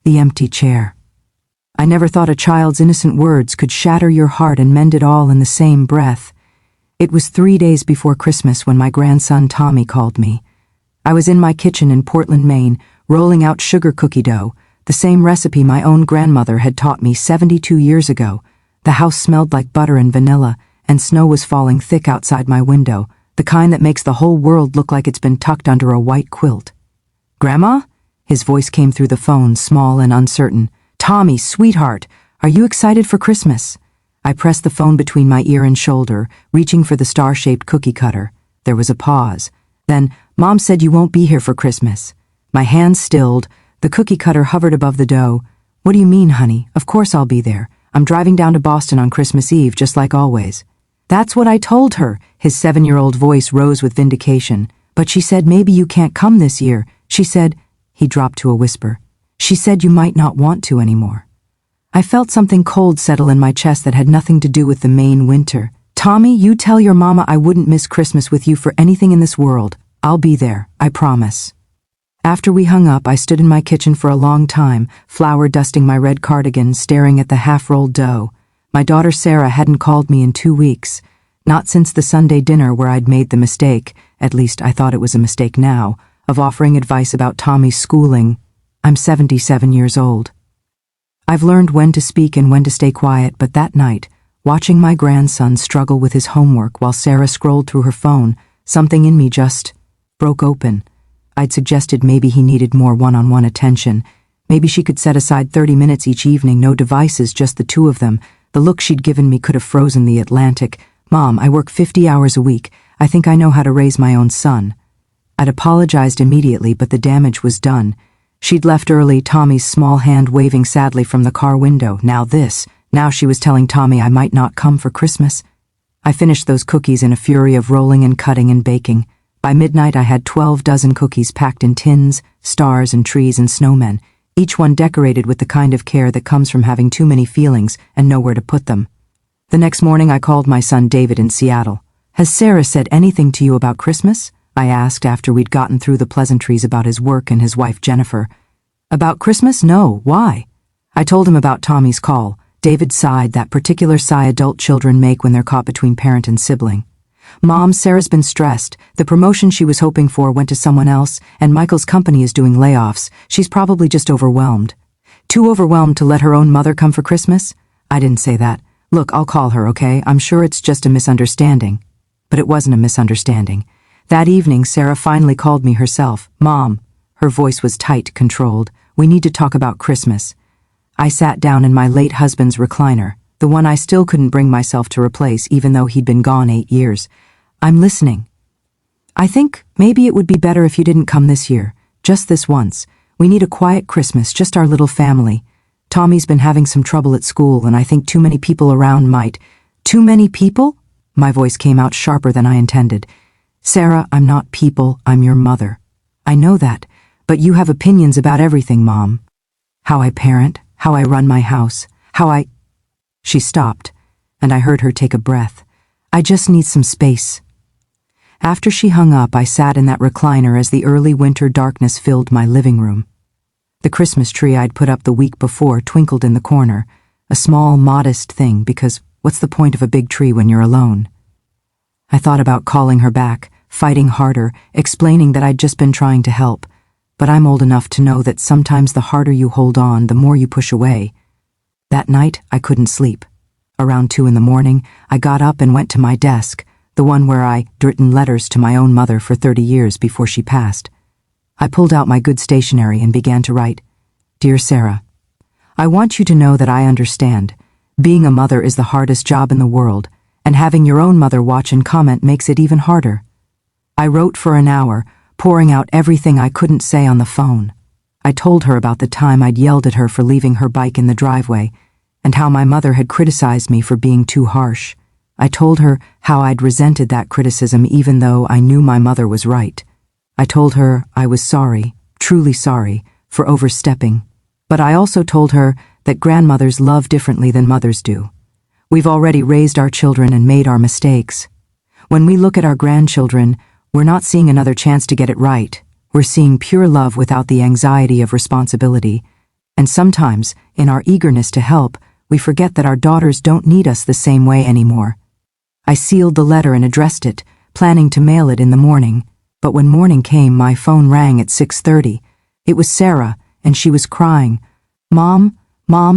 The empty chair. I never thought a child's innocent words could shatter your heart and mend it all in the same breath. It was 3 days before Christmas when my grandson Tommy called me. I was in my kitchen in Portland, Maine, rolling out sugar cookie dough, the same recipe my own grandmother had taught me 72 years ago. The house smelled like butter and vanilla, and snow was falling thick outside my window, the kind that makes the whole world look like it's been tucked under a white quilt. "Grandma?" His voice came through the phone, small and uncertain. "Tommy, sweetheart, are you excited for Christmas?" I pressed the phone between my ear and shoulder, reaching for the star-shaped cookie cutter. There was a pause. Then, "Mom said you won't be here for Christmas." My hands stilled. The cookie cutter hovered above the dough. "What do you mean, honey? Of course I'll be there. I'm driving down to Boston on Christmas Eve, just like always." "That's what I told her." His 7-year-old voice rose with vindication. "But she said maybe you can't come this year. She said—" He dropped to a whisper. "She said you might not want to anymore." I felt something cold settle in my chest that had nothing to do with the Maine winter. "Tommy, you tell your mama I wouldn't miss Christmas with you for anything in this world. I'll be there, I promise." After we hung up, I stood in my kitchen for a long time, flour dusting my red cardigan, staring at the half-rolled dough. My daughter Sarah hadn't called me in 2 weeks, not since the Sunday dinner where I'd made the mistake, at least I thought it was a mistake now, of offering advice about Tommy's schooling. I'm 77 years old. I've learned when to speak and when to stay quiet, but that night, watching my grandson struggle with his homework while Sarah scrolled through her phone, something in me just broke open. I'd suggested maybe he needed more one-on-one attention. Maybe she could set aside 30 minutes each evening, no devices, just the two of them. The look she'd given me could have frozen the Atlantic. "Mom, I work 50 hours a week. I think I know how to raise my own son." I'd apologized immediately, but the damage was done. She'd left early, Tommy's small hand waving sadly from the car window. Now she was telling Tommy I might not come for Christmas. I finished those cookies in a fury of rolling and cutting and baking. By midnight I had 12 dozen cookies packed in tins, stars and trees and snowmen, each one decorated with the kind of care that comes from having too many feelings and nowhere to put them. The next morning I called my son David in Seattle. "Has Sarah said anything to you about Christmas?" I asked after we'd gotten through the pleasantries about his work and his wife Jennifer. "About Christmas? No. Why?" I told him about Tommy's call. David sighed, that particular sigh adult children make when they're caught between parent and sibling. "Mom, Sarah's been stressed. The promotion she was hoping for went to someone else, and Michael's company is doing layoffs. She's probably just overwhelmed." "Too overwhelmed to let her own mother come for Christmas?" I didn't say that. "Look, I'll call her, okay? I'm sure it's just a misunderstanding." But it wasn't a misunderstanding. That evening, Sarah finally called me herself. "Mom." Her voice was tight, controlled. "We need to talk about Christmas." I sat down in my late husband's recliner, the one I still couldn't bring myself to replace even though he'd been gone 8 years. "I'm listening." "I think maybe it would be better if you didn't come this year, just this once. We need a quiet Christmas, just our little family. Tommy's been having some trouble at school, and I think too many people around might—" "Too many people?" My voice came out sharper than I intended. "Sarah, I'm not people, I'm your mother. I know that, but you have opinions about everything, Mom. How I parent, how I run my house, how I—" She stopped, and I heard her take a breath. "I just need some space." After she hung up, I sat in that recliner as the early winter darkness filled my living room. The Christmas tree I'd put up the week before twinkled in the corner, a small, modest thing, because what's the point of a big tree when you're alone? I thought about calling her back, fighting harder, explaining that I'd just been trying to help, but I'm old enough to know that sometimes the harder you hold on, the more you push away. That night, I couldn't sleep. Around 2 a.m, I got up and went to my desk, the one where I'd written letters to my own mother for 30 years before she passed. I pulled out my good stationery and began to write. "Dear Sarah, I want you to know that I understand. Being a mother is the hardest job in the world, and having your own mother watch and comment makes it even harder." I wrote for an hour, pouring out everything I couldn't say on the phone. I told her about the time I'd yelled at her for leaving her bike in the driveway, and how my mother had criticized me for being too harsh. I told her how I'd resented that criticism even though I knew my mother was right. I told her I was sorry, truly sorry, for overstepping. But I also told her that grandmothers love differently than mothers do. We've already raised our children and made our mistakes. When we look at our grandchildren, we're not seeing another chance to get it right. We're seeing pure love without the anxiety of responsibility. And sometimes, in our eagerness to help, we forget that our daughters don't need us the same way anymore. I sealed the letter and addressed it, planning to mail it in the morning. But when morning came, my phone rang at 6:30. It was Sarah, and she was crying. Mom,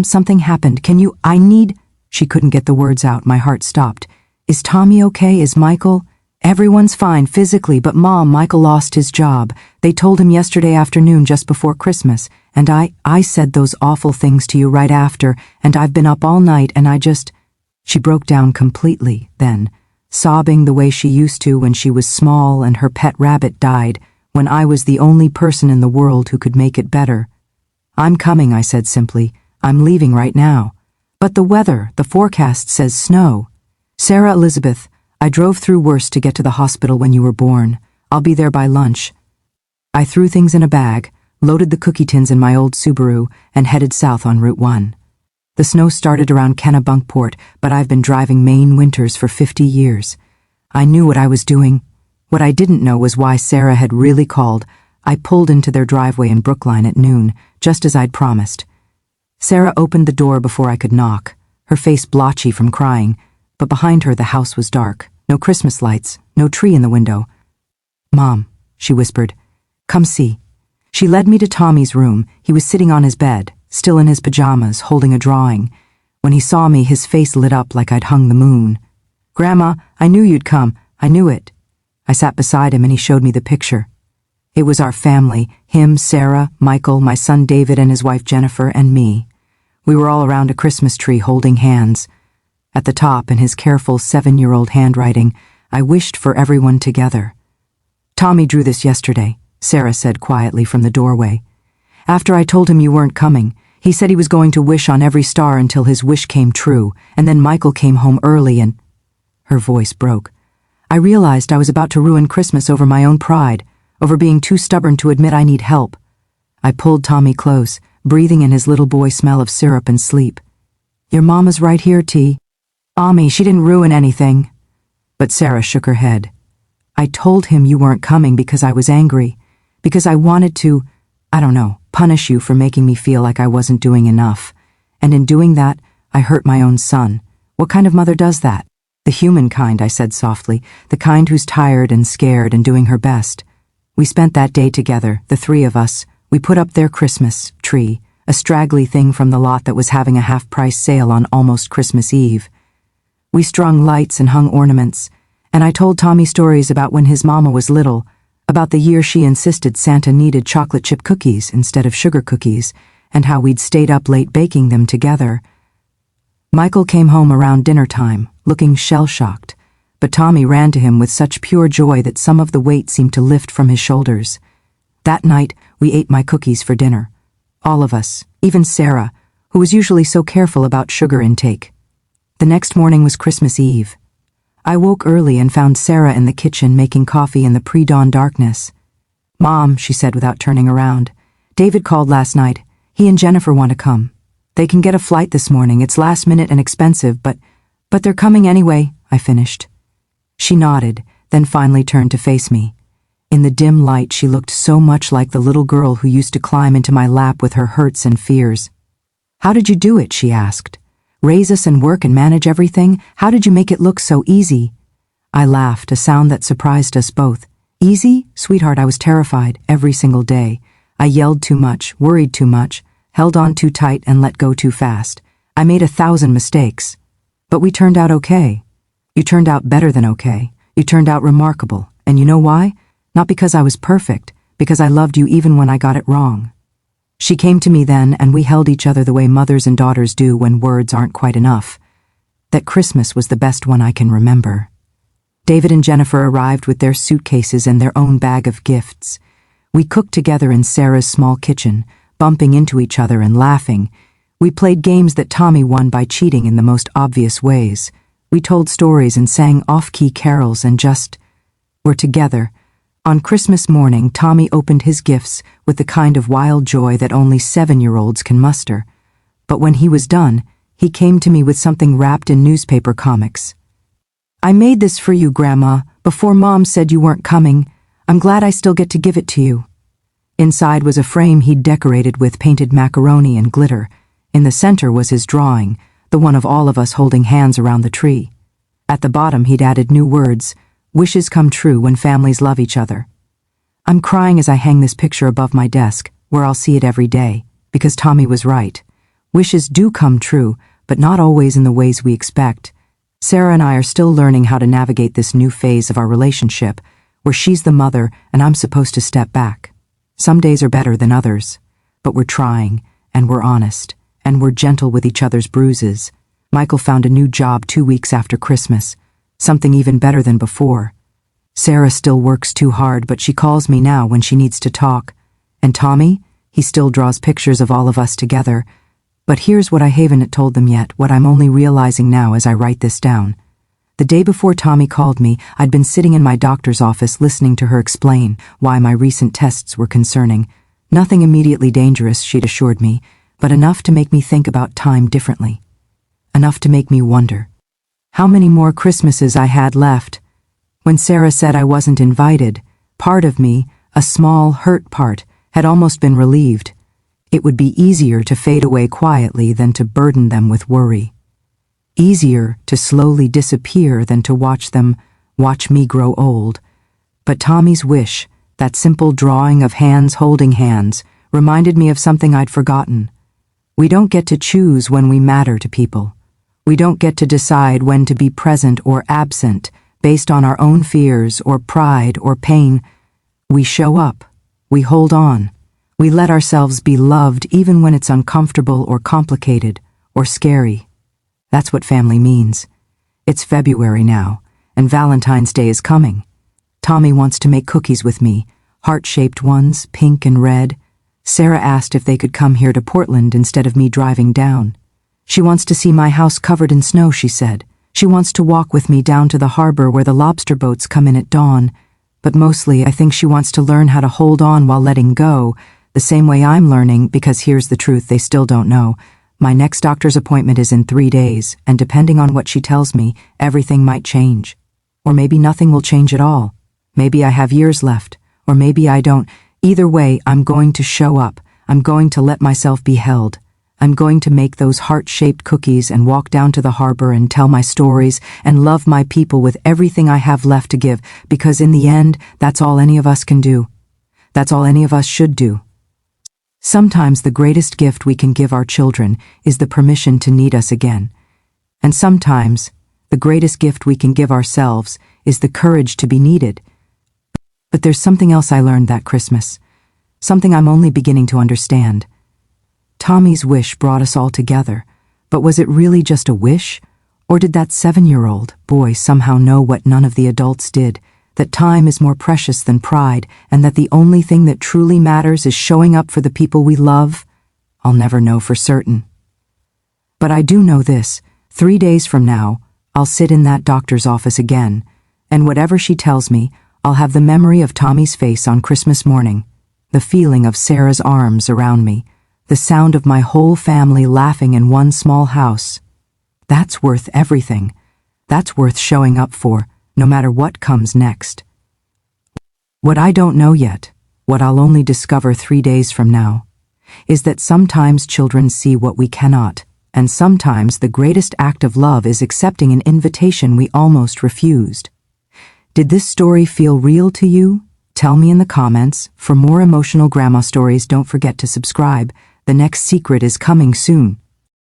something happened. I need... She couldn't get the words out. My heart stopped. Is Tommy okay? Is Michael... Everyone's fine physically, but Mom, Michael lost his job. They told him yesterday afternoon just before Christmas, and I said those awful things to you right after, and I've been up all night and I just... She broke down completely then, sobbing the way she used to when she was small and her pet rabbit died, when I was the only person in the world who could make it better. I'm coming, I said simply. I'm leaving right now. But the weather, the forecast says snow. Sarah Elizabeth, I drove through worse to get to the hospital when you were born. I'll be there by lunch. I threw things in a bag, loaded the cookie tins in my old Subaru, and headed south on Route 1. The snow started around Kennebunkport, but I've been driving Maine winters for 50 years. I knew what I was doing. What I didn't know was why Sarah had really called. I pulled into their driveway in Brookline at noon, just as I'd promised. Sarah opened the door before I could knock, her face blotchy from crying, but behind her the house was dark. No Christmas lights, no tree in the window. Mom, she whispered, come see. She led me to Tommy's room. He was sitting on his bed, still in his pajamas, holding a drawing. When he saw me, his face lit up like I'd hung the moon. Grandma, I knew you'd come. I knew it. I sat beside him and he showed me the picture. It was our family, him, Sarah, Michael, my son David and his wife Jennifer, and me. We were all around a Christmas tree holding hands. At the top, in his careful 7-year-old handwriting, I wished for everyone together. Tommy drew this yesterday, Sarah said quietly from the doorway. After I told him you weren't coming, he said he was going to wish on every star until his wish came true, and then Michael came home early and... Her voice broke. I realized I was about to ruin Christmas over my own pride, over being too stubborn to admit I need help. I pulled Tommy close, breathing in his little boy smell of syrup and sleep. Your mama's right here, T. Mommy, she didn't ruin anything. But Sarah shook her head. I told him you weren't coming because I was angry, because I wanted to, punish you for making me feel like I wasn't doing enough. And in doing that, I hurt my own son. What kind of mother does that? The human kind, I said softly, the kind who's tired and scared and doing her best. We spent that day together, the three of us. We put up their Christmas tree, a straggly thing from the lot that was having a half-price sale on almost Christmas Eve. We strung lights and hung ornaments, and I told Tommy stories about when his mama was little, about the year she insisted Santa needed chocolate chip cookies instead of sugar cookies, and how we'd stayed up late baking them together. Michael came home around dinner time, looking shell-shocked, but Tommy ran to him with such pure joy that some of the weight seemed to lift from his shoulders. That night, we ate my cookies for dinner. All of us, even Sarah, who was usually so careful about sugar intake. The next morning was Christmas Eve. I woke early and found Sarah in the kitchen making coffee in the pre-dawn darkness. Mom, she said without turning around, David called last night. He and Jennifer want to come. They can get a flight this morning. It's last minute and expensive, but they're coming anyway, I finished. She nodded, then finally turned to face me. In the dim light, she looked so much like the little girl who used to climb into my lap with her hurts and fears. How did you do it? She asked. Raise us and work and manage everything? How did you make it look so easy? I laughed, a sound that surprised us both. Easy? Sweetheart, I was terrified every single day. I yelled too much, worried too much, held on too tight and let go too fast. I made 1,000 mistakes. But we turned out okay. You turned out better than okay. You turned out remarkable. And you know why? Not because I was perfect, because I loved you even when I got it wrong. She came to me then, and we held each other the way mothers and daughters do when words aren't quite enough. That Christmas was the best one I can remember. David and Jennifer arrived with their suitcases and their own bag of gifts. We cooked together in Sarah's small kitchen, bumping into each other and laughing. We played games that Tommy won by cheating in the most obvious ways. We told stories and sang off-key carols and just were together. On Christmas morning, Tommy opened his gifts with the kind of wild joy that only 7-year-olds can muster. But when he was done, he came to me with something wrapped in newspaper comics. I made this for you, Grandma, before Mom said you weren't coming. I'm glad I still get to give it to you. Inside was a frame he'd decorated with painted macaroni and glitter. In the center was his drawing, the one of all of us holding hands around the tree. At the bottom he'd added new words, "Wishes come true when families love each other." I'm crying as I hang this picture above my desk, where I'll see it every day, because Tommy was right. Wishes do come true, but not always in the ways we expect. Sarah and I are still learning how to navigate this new phase of our relationship, where she's the mother and I'm supposed to step back. Some days are better than others, but we're trying, and we're honest, and we're gentle with each other's bruises. Michael found a new job 2 weeks after Christmas, something even better than before. Sarah still works too hard, but she calls me now when she needs to talk. And Tommy, he still draws pictures of all of us together. But here's what I haven't told them yet, what I'm only realizing now as I write this down. The day before Tommy called me, I'd been sitting in my doctor's office listening to her explain why my recent tests were concerning. Nothing immediately dangerous, she'd assured me, but enough to make me think about time differently. Enough to make me wonder how many more Christmases I had left. When Sarah said I wasn't invited, part of me, a small, hurt part, had almost been relieved. It would be easier to fade away quietly than to burden them with worry. Easier to slowly disappear than to watch me grow old. But Tommy's wish, that simple drawing of hands holding hands, reminded me of something I'd forgotten. We don't get to choose when we matter to people. We don't get to decide when to be present or absent based on our own fears or pride or pain. We show up. We hold on. We let ourselves be loved even when it's uncomfortable or complicated or scary. That's what family means. It's February now, and Valentine's Day is coming. Tommy wants to make cookies with me, heart-shaped ones, pink and red. Sarah asked if they could come here to Portland instead of me driving down. She wants to see my house covered in snow, she said. She wants to walk with me down to the harbor where the lobster boats come in at dawn. But mostly, I think she wants to learn how to hold on while letting go, the same way I'm learning, because here's the truth they still don't know. My next doctor's appointment is in 3 days, and depending on what she tells me, everything might change. Or maybe nothing will change at all. Maybe I have years left, or maybe I don't. Either way, I'm going to show up. I'm going to let myself be held. I'm going to make those heart-shaped cookies and walk down to the harbor and tell my stories and love my people with everything I have left to give, because in the end, that's all any of us can do. That's all any of us should do. Sometimes the greatest gift we can give our children is the permission to need us again. And sometimes the greatest gift we can give ourselves is the courage to be needed. But there's something else I learned that Christmas, something I'm only beginning to understand. Tommy's wish brought us all together, but was it really just a wish? Or did that 7-year-old boy somehow know what none of the adults did, that time is more precious than pride, and that the only thing that truly matters is showing up for the people we love? I'll never know for certain. But I do know this: 3 days from now, I'll sit in that doctor's office again, and whatever she tells me, I'll have the memory of Tommy's face on Christmas morning, the feeling of Sarah's arms around me, the sound of my whole family laughing in one small house. That's worth everything. That's worth showing up for, no matter what comes next. What I don't know yet, what I'll only discover 3 days from now, is that sometimes children see what we cannot, and sometimes the greatest act of love is accepting an invitation we almost refused. Did this story feel real to you? Tell me in the comments. For more emotional grandma stories, don't forget to subscribe. The next secret is coming soon.